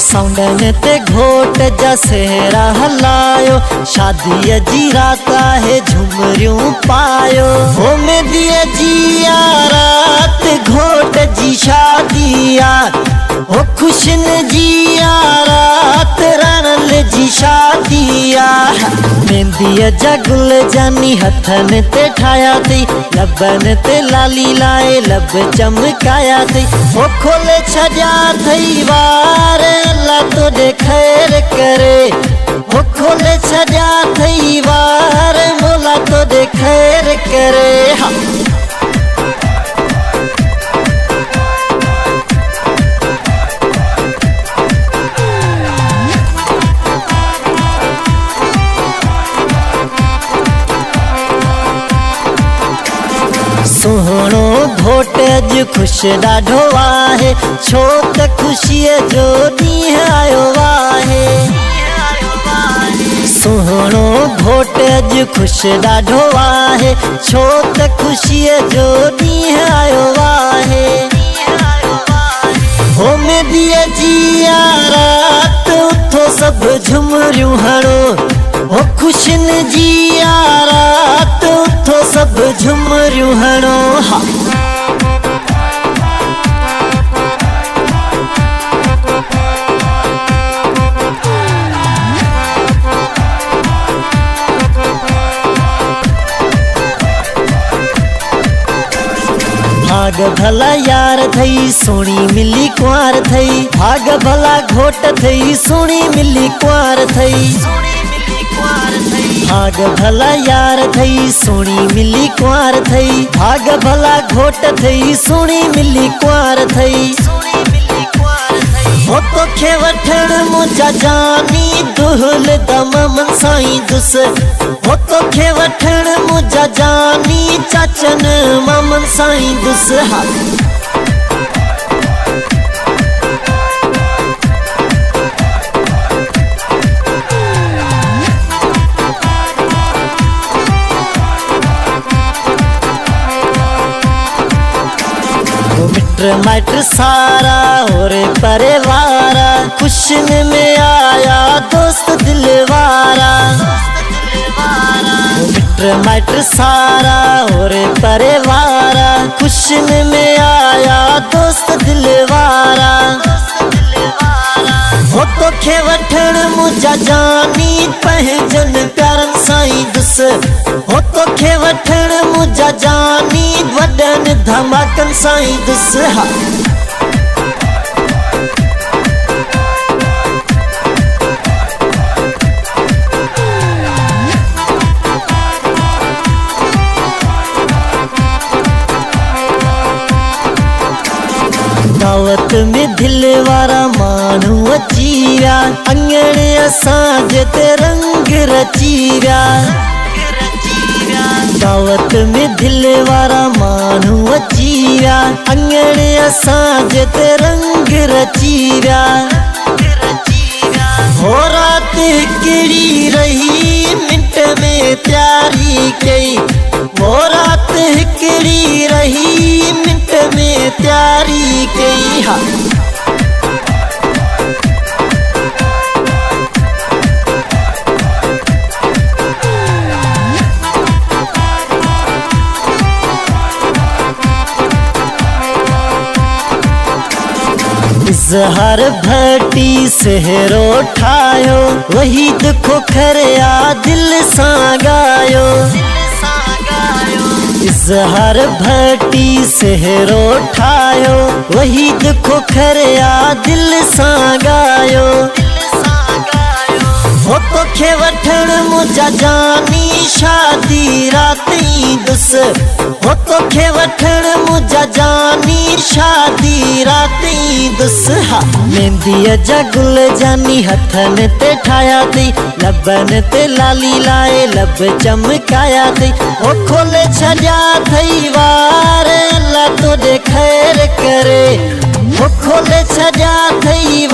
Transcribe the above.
साउंडन ते घोट जसेरा हलायो, शादी जी रात है झुमरियों पायो। हो में दिए जिया रात घोट जी शादिया, हो खुशन जिया रात रणल जी शादिया। मेहंदी जगुल जानी हथन ते ठाया थी, लबन ते लाली लाए लब चमकाया थी। हो खोले छजा थई वार अल्लाह तोड़े खैर करे, हो खोले छजा थई वार मोला तोड़े खैर करे। सोहणो घोट अज खुश ॾाढो आहे, छो त खुशीअ जो ॾींहुं आयो आहे। सोहणो घोट अज खुश ॾाढो आहे, छो त खुशीअ जो ॾींहुं आयो आहे। हो में दिए जिया रात उथो सभु झुमरियूं हणो, हो खुशन जिया रात उथो सभु झुमरियूं हणो। भाग भला यार थई सोनी मिली कुंवार थई, भाग भला घोट थई सोनी मिली कुंवार थई। भाग भला यार थई सोनी मिली कुंवार थई, भाग भला घोट थई सोनी मिली कुंवार थई। हो तोखे वठण मुंहिंजा जानी दुहल दम मन साईं दुस, हो तोखे वठण मुंहिंजा जानी चाचन मामन साईं दुस। मित्र माइत्र सारा और परिवारा, खुशन में आया दोस्त दिलवारा। मित्र माइत्र सारा और परिवारा, खुशन में आया दोस्त दिलवारा। हो तोखे वठण मुंहिंजा जानी पंहिंजन प्यारन साईं दुस, हो तोखे वठण मुंहिंजा जानी वॾनि धमाकन साईं दुस। दावत में दिल वारा मानू अची विया, अंगण असांजे ते रंग रची विया। दावत में दिल वारा मानू अची विया, अंगण असांजे ते रंग रची विया। हो रात हिकिड़ी रही मिंट में तैयारी कई, वो रात हिकिड़ी रही मिंट में तैयारी कई। इज़हार भट्टी सेहरो ठायो, वही दुखो खरिया दिल सां गायो। इज़हार भट्टी सेहरो ठायो, वही दुखो खरिया दिल सां गायो। हो तोखे वठण मुंहिंजा जानी शादी राती दुस, हो तोखे वठण मुंहिंजा जानी शादी राती दुस। मेहंदी जा गुल जानी हथन ते ठाया थी, लबन ते लाली लाए लब चमकाया थी। हो खोले छजा थई वार अल्लाह तोड़े खैर हो खोले छजा थई